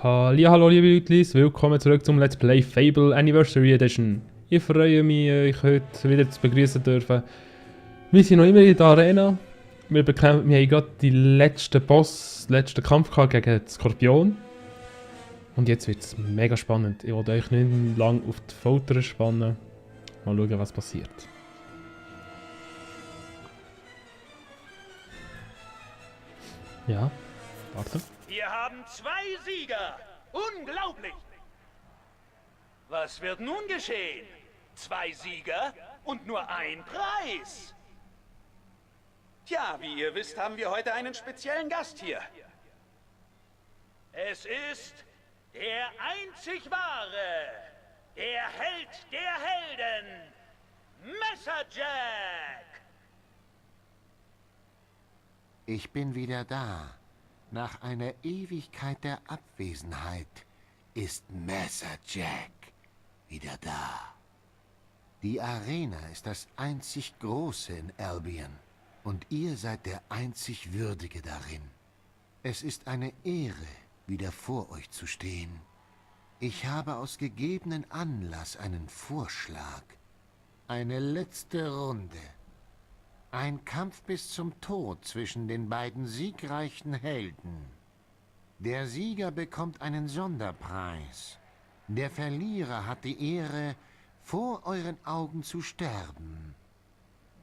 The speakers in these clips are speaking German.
Hallo liebe Leute, willkommen zurück zum Let's Play Fable Anniversary Edition. Ich freue mich, euch heute wieder zu begrüßen dürfen. Wir sind noch immer in der Arena. Wir haben gerade den letzten Kampf gehabt gegen den Skorpion. Und jetzt wird es mega spannend. Ich will euch nicht lange auf die Folter spannen. Mal schauen, was passiert. Ja, warte. Wir haben 2 Sieger. Unglaublich. Was wird nun geschehen? 2 Sieger und nur ein Preis. Tja, wie ihr wisst, haben wir heute einen speziellen Gast hier. Es ist der einzig wahre, der Held der Helden, Messerjack. Ich bin wieder da. Nach einer Ewigkeit der Abwesenheit ist Messerjack wieder da. Die Arena ist das einzig Große in Albion und ihr seid der einzig Würdige darin. Es ist eine Ehre, wieder vor euch zu stehen. Ich habe aus gegebenen Anlass einen Vorschlag. Eine letzte Runde. Ein Kampf bis zum Tod zwischen den beiden siegreichen Helden. Der Sieger bekommt einen Sonderpreis. Der Verlierer hat die Ehre, vor euren Augen zu sterben.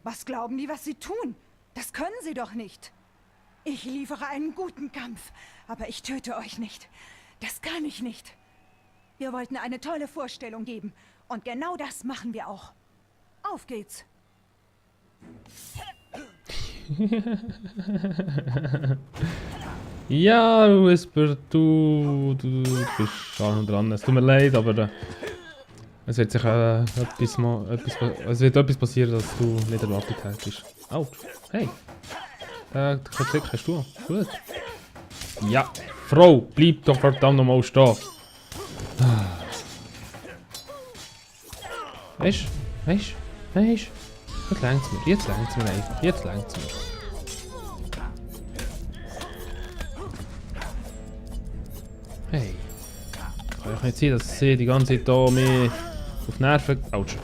Was glauben die, was sie tun? Das können sie doch nicht. Ich liefere einen guten Kampf, aber ich töte euch nicht. Das kann ich nicht. Wir wollten eine tolle Vorstellung geben und genau das machen wir auch. Auf geht's. Ja, Whisper, du bist schon dran. Es tut mir leid, aber es wird sicher es wird etwas passieren, das du nicht erwartet hättest. Autsch. Hey. Klick hast du. Gut. Ja. Frau, bleib doch verdammt nochmal stehen. Weißt du? Jetzt längt's mir einfach. Jetzt längt's mir. Hey. Kann ich nicht sehen, dass sie die ganze Zeit hier mir auf Nerven... Autsch.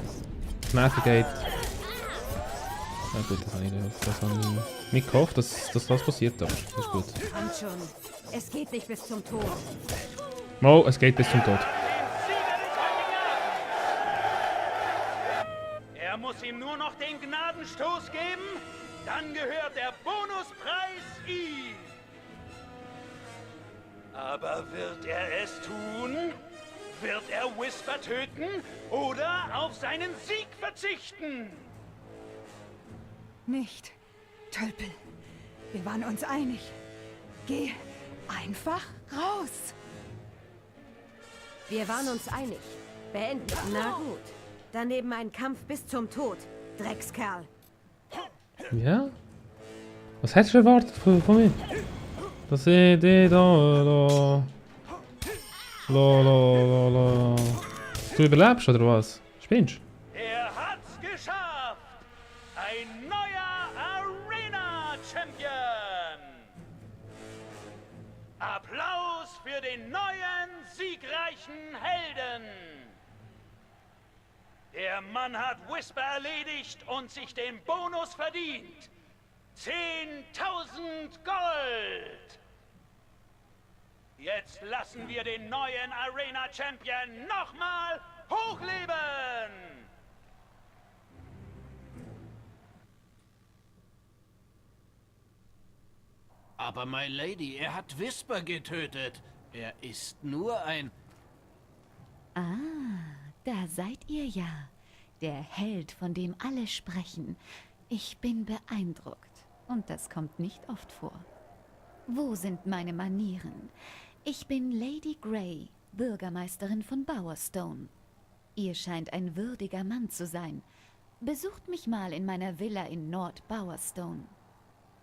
Auf Nerven geht. Na gut, das habe ich nicht gehofft, dass das passiert, aber das ist gut. Kommt schon. Es geht nicht bis zum Tod. Oh, es geht bis zum Tod. Er muss ihm nur noch den Gnadenstoß geben, dann gehört der Bonuspreis ihm. Aber wird er es tun? Wird er Whisper töten oder auf seinen Sieg verzichten? Nicht. Tölpel. Wir waren uns einig. Geh einfach raus. Wir waren uns einig. Beenden. Na gut. Daneben ein Kampf bis zum Tod. Dreckskerl. Ja? Was hättest du erwartet von mir? Dass ich dich da... Du überlebst, oder was? Spinnst du? Er hat's geschafft! Ein neuer Arena-Champion! Applaus für den neuen, siegreichen Helden! Der Mann hat Whisper erledigt und sich den Bonus verdient. 10.000 Gold! Jetzt lassen wir den neuen Arena-Champion nochmal hochleben! Aber my Lady, er hat Whisper getötet. Er ist nur ein... Ah, da seid ihr ja. Der Held, von dem alle sprechen. Ich bin beeindruckt. Und das kommt nicht oft vor. Wo sind meine Manieren? Ich bin Lady Grey, Bürgermeisterin von Bowerstone. Ihr scheint ein würdiger Mann zu sein. Besucht mich mal in meiner Villa in Nord Bowerstone.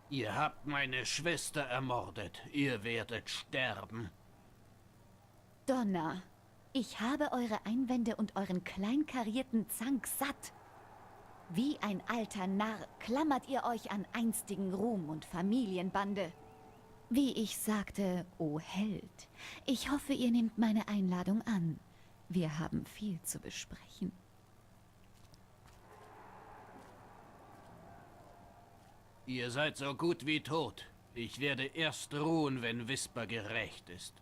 Ihr habt meine Schwester ermordet. Ihr werdet sterben. Donner, ich habe eure Einwände und euren kleinkarierten Zank satt. Wie ein alter Narr klammert ihr euch an einstigen Ruhm und Familienbande. Wie ich sagte, o Held, ich hoffe, ihr nehmt meine Einladung an. Wir haben viel zu besprechen. Ihr seid so gut wie tot. Ich werde erst ruhen, wenn Whisper gerächt ist.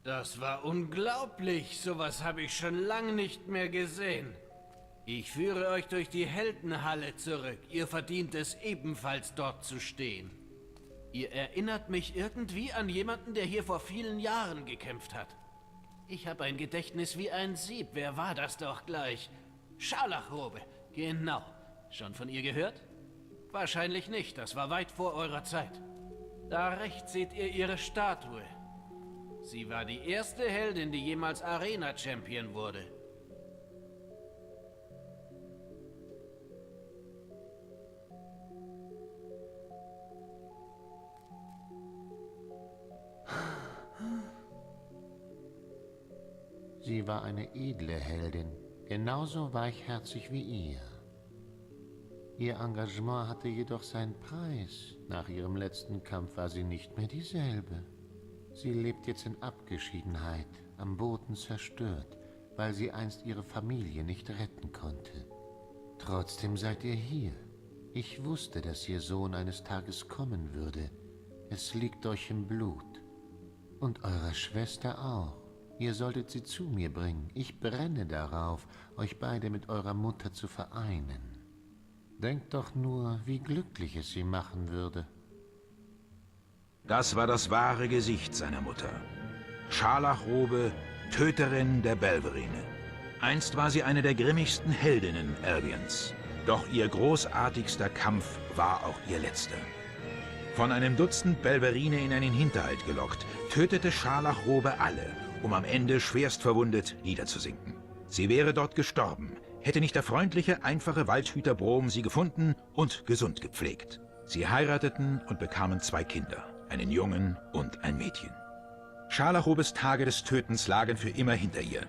Das war unglaublich. Sowas habe ich schon lange nicht mehr gesehen. Ich führe euch durch die Heldenhalle zurück. Ihr verdient es ebenfalls dort zu stehen. Ihr erinnert mich irgendwie an jemanden, der hier vor vielen Jahren gekämpft hat. Ich habe ein Gedächtnis wie ein Sieb. Wer war das doch gleich? Scharlachrobe. Genau. Schon von ihr gehört? Wahrscheinlich nicht. Das war weit vor eurer Zeit. Da rechts seht ihr ihre Statue. Sie war die erste Heldin, die jemals Arena-Champion wurde. Sie war eine edle Heldin, genauso weichherzig wie ihr. Ihr Engagement hatte jedoch seinen Preis. Nach ihrem letzten Kampf war sie nicht mehr dieselbe. Sie lebt jetzt in Abgeschiedenheit, am Boden zerstört, weil sie einst ihre Familie nicht retten konnte. Trotzdem seid ihr hier. Ich wusste, dass ihr Sohn eines Tages kommen würde. Es liegt euch im Blut. Und eurer Schwester auch. Ihr solltet sie zu mir bringen. Ich brenne darauf, euch beide mit eurer Mutter zu vereinen. Denkt doch nur, wie glücklich es sie machen würde. Das war das wahre Gesicht seiner Mutter. Scharlachrobe, Töterin der Belverine. Einst war sie eine der grimmigsten Heldinnen Albions. Doch ihr großartigster Kampf war auch ihr letzter. Von einem Dutzend Belverine in einen Hinterhalt gelockt, tötete Scharlachrobe alle, um am Ende schwerst verwundet niederzusinken. Sie wäre dort gestorben, hätte nicht der freundliche, einfache Waldhüter Brom sie gefunden und gesund gepflegt. Sie heirateten und bekamen 2 Kinder, einen Jungen und ein Mädchen. Scharlachrobes Tage des Tötens lagen für immer hinter ihr.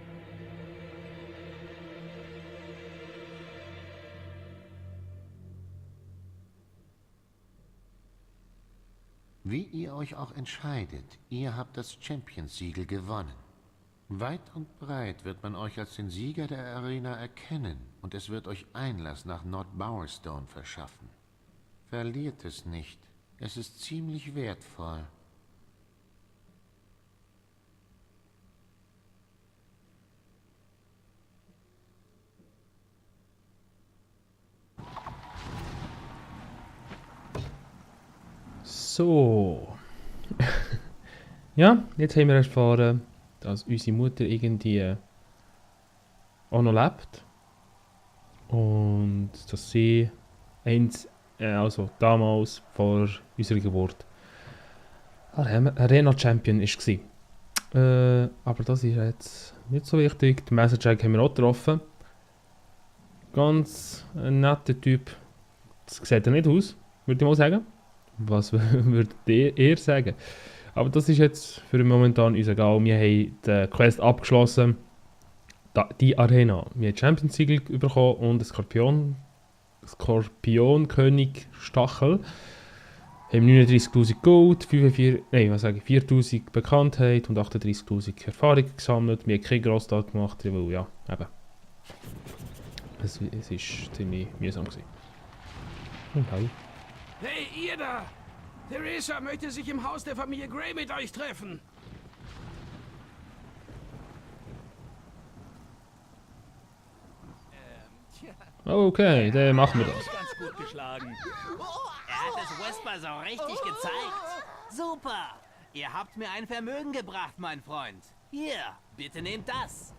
Wie ihr euch auch entscheidet, ihr habt das Champions-Siegel gewonnen. Weit und breit wird man euch als den Sieger der Arena erkennen und es wird euch Einlass nach Nord Bowerstone verschaffen. Verliert es nicht, es ist ziemlich wertvoll. So. Ja, jetzt haben wir erfahren, dass unsere Mutter irgendwie auch noch lebt. Und dass sie also damals vor unserer Geburt Arena Champion war. Aber das ist jetzt nicht so wichtig. Den Messer Jack haben wir auch getroffen. Ganz ein netter Typ. Das sieht er nicht aus, würde ich mal sagen. Was würdet ihr sagen? Aber das ist jetzt für den momentan uns egal. Wir haben die Quest abgeschlossen. Die Arena. Wir haben Champions-Siegel bekommen und einen Skorpionkönig Stachel. Wir haben 39'000 Gold, 4'000 Bekanntheit und 38'000 Erfahrung gesammelt. Wir haben keinen Grosstag gemacht, weil ja, eben. Es war ziemlich mühsam gewesen. Und hi. Hey, ihr da! Theresa möchte sich im Haus der Familie Grey mit euch treffen. Okay, dann machen wir das. Ganz gut geschlagen. Er hat es Whisper so richtig gezeigt. Super! Ihr habt mir ein Vermögen gebracht, mein Freund. Hier, bitte nehmt das.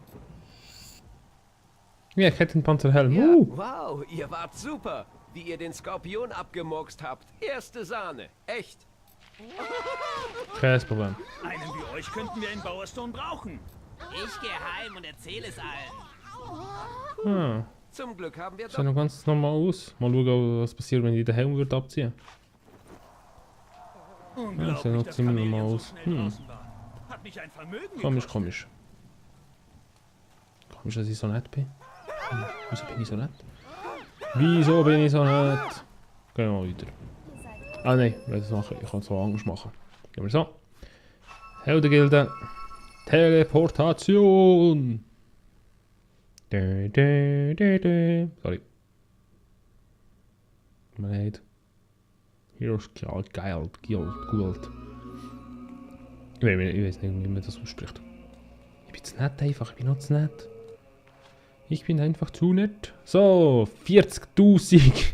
Ja, Kettenpanzerhelm. Ja, wow, ihr wart super. Wie ihr den Skorpion abgemurkst habt. Erste Sahne. Echt. Kein Problem. Einen wie euch könnten wir in Bowerstone brauchen. Ich gehe heim und erzähle es allen. Ah, Zum Glück haben wir sieht noch ganz normal aus. Mal schauen, was passiert, wenn ich den Helm würde abziehen. Unglaublich, sieht noch dass ziemlich Kamelion normal so aus. schnell draußen war. Hat mich ein Vermögen Komisch, gekostet. komisch. Komisch, dass ich so nett bin. Wieso bin ich so nett? Wieso bin ich so nett? Gehen wir mal weiter. Ah nein, ich kann es so anders machen. Gehen wir so. Heldengilde. Teleportation. Sorry. Leid. Heroes Guild. Guild. Ich weiß nicht, wie man das ausspricht. Ich bin zu nett einfach, ich bin noch zu nett. Ich bin einfach zu nett. So, 40.000.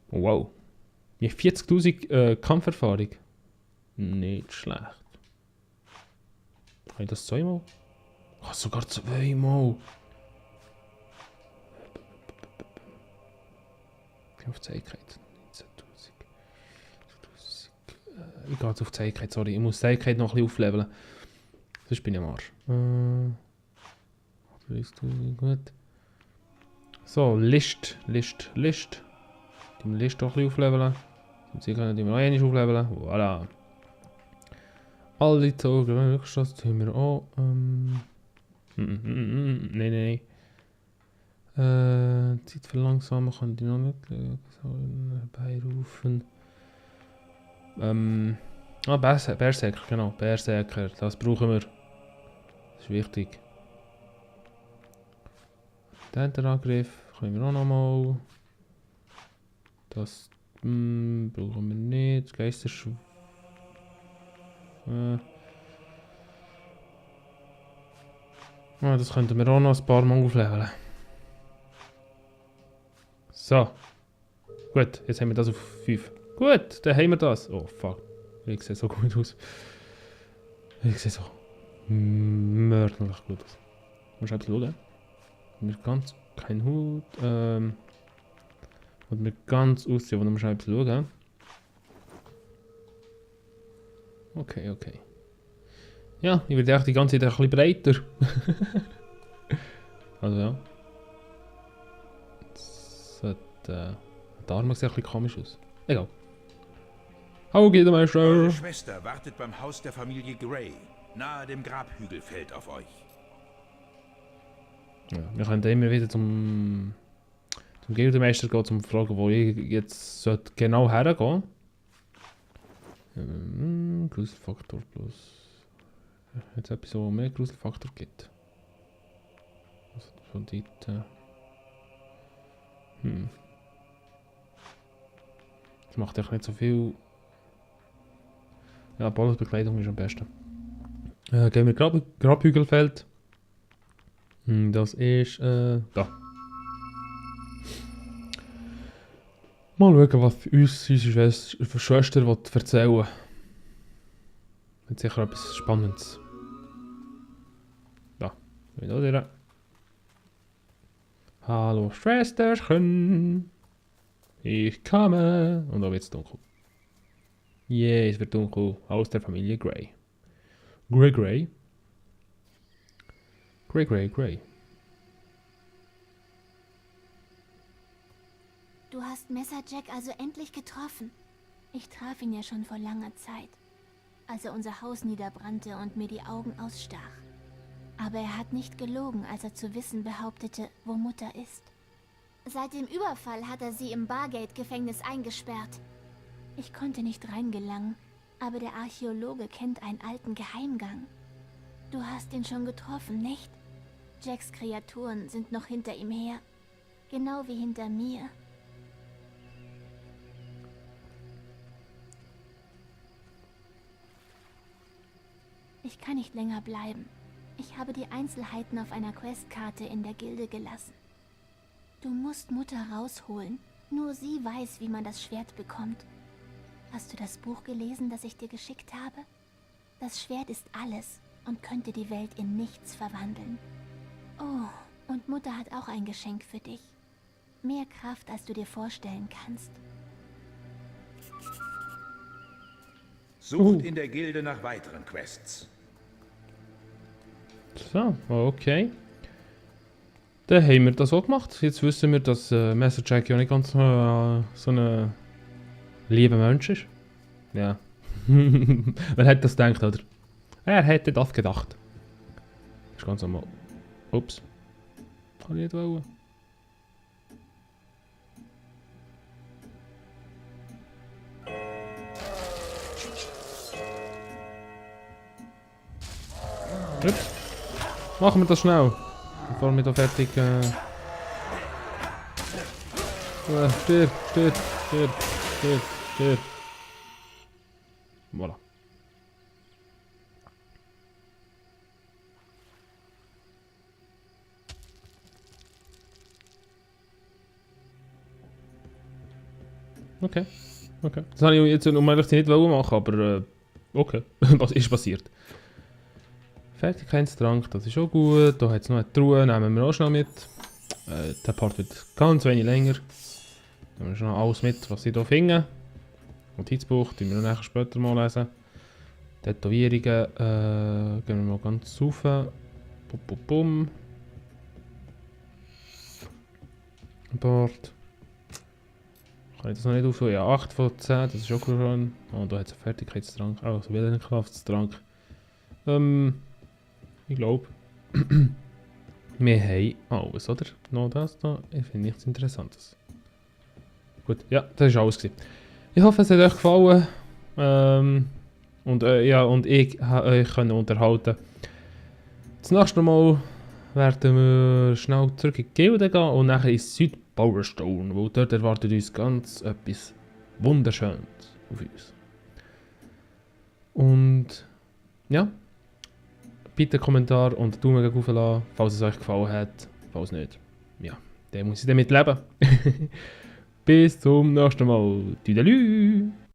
Wow. Ja, 40.000 Kampferfahrung. Nicht schlecht. Kann ich das zweimal? Ach, sogar zweimal. Auf Zähigkeit. 19.000. Ich gehe jetzt auf Zähigkeit, sorry. Ich muss Zähigkeit noch ein bisschen aufleveln. Sonst bin ich am Arsch. 30.000, gut. So, List. Die List doch ein bisschen aufleveln. Sie können die noch einmal aufleveln. Voilà. Alle Zogen, das tun wir auch. Nein. Zeit verlangsamen kann die noch nicht herbeirufen. Berserker, genau. Berserker, das brauchen wir. Das ist wichtig. Den Angriff können wir auch nochmal. Das brauchen wir nicht. Geisterschw. Das könnten wir auch noch ein paar Mal aufleveln. So. Gut, jetzt haben wir das auf 5. Gut, dann haben wir das. Oh fuck. Ich sehe so gut aus. Ich sehe so mörderlich gut aus. Muss ich etwas schauen. Mir ganz kein Hut. Und mir ganz aussehen, wo wir etwas schauen. Okay. Ja, ich werde die ganze Zeit ein bisschen breiter. Also ja. Die Arme sehen ein bisschen komisch aus. Egal. Hallo Gildemeister! Eure Schwester wartet beim Haus der Familie Grey. Nahe dem Grabhügelfeld auf euch. Ja, wir können immer wieder zum Gildemeister gehen, um zu fragen, wo ich jetzt genau hergehen sollte. Gruselfaktor plus. Jetzt etwas, wo mehr Gruselfaktor gibt. Also von dort. Das macht echt nicht so viel. Ja, Bonusbekleidung ist am besten. Gehen wir Grabhügelfeld. Das ist da. Mal schauen, was uns unsere Schwester erzählen will. Hat sicher etwas Spannendes. Da, wieder da. Hallo Schwesterchen. Ich komme. Und da wird es dunkel. Yeah, es wird dunkel. Aus der Familie Grey. Grey. Du hast Messer Jack also endlich getroffen. Ich traf ihn ja schon vor langer Zeit, als er unser Haus niederbrannte und mir die Augen ausstach. Aber er hat nicht gelogen, als er zu wissen behauptete, wo Mutter ist. Seit dem Überfall hat er sie im Bargate-Gefängnis eingesperrt. Ich konnte nicht reingelangen, aber der Archäologe kennt einen alten Geheimgang. Du hast ihn schon getroffen, nicht? Jacks Kreaturen sind noch hinter ihm her. Genau wie hinter mir. Ich kann nicht länger bleiben. Ich habe die Einzelheiten auf einer Questkarte in der Gilde gelassen. Du musst Mutter rausholen. Nur sie weiß, wie man das Schwert bekommt. Hast du das Buch gelesen, das ich dir geschickt habe? Das Schwert ist alles und könnte die Welt in nichts verwandeln. Oh, und Mutter hat auch ein Geschenk für dich. Mehr Kraft, als du dir vorstellen kannst. Sucht in der Gilde nach weiteren Quests. So, okay. Dann haben wir das auch gemacht. Jetzt wissen wir, dass Messer Jack ja nicht ganz so ein lieber Mensch ist. Ja. Wer hätte das gedacht, oder? Er hätte das gedacht. Das ist ganz normal. Ups. Kann ich nicht wollen. Ups. Machen wir das schnell. Bevor wir da fertig... Stirb. Voilà. Okay. Das habe ich jetzt um ehrlich nicht machen, aber okay. Was ist passiert? Fertigkeitstrank, das ist auch gut. Da hat es noch eine Truhe, nehmen wir auch schnell mit. Der Part wird ganz wenig länger. Nehmen wir schon alles mit, was ich hier finde. Notizbuch, die wir nachher später mal lesen. Tätowierungen, gehen wir mal ganz rauf. Bum. Bord. Kann ich das noch nicht aufhören? Ja, 8 von 10, das ist auch schon. Oh, da hat es einen Fertigkeitstrank. Also wieder einen Kraftstrank. Ich glaube. Wir haben alles, oder? Noch das da. Ich finde nichts Interessantes. Gut, ja, das war alles. Ich hoffe, es hat euch gefallen. Und ich konnte euch unterhalten. Das nächste Mal werden wir schnell zurück in die Gilde gehen und nachher ins Südpowerstone, weil dort erwartet uns ganz etwas Wunderschönes auf uns. Und ja, bitte Kommentar und Daumen hoch lassen, falls es euch gefallen hat. Falls nicht, ja, dann muss ich damit leben. Bis zum nächsten Mal. Tüdelü!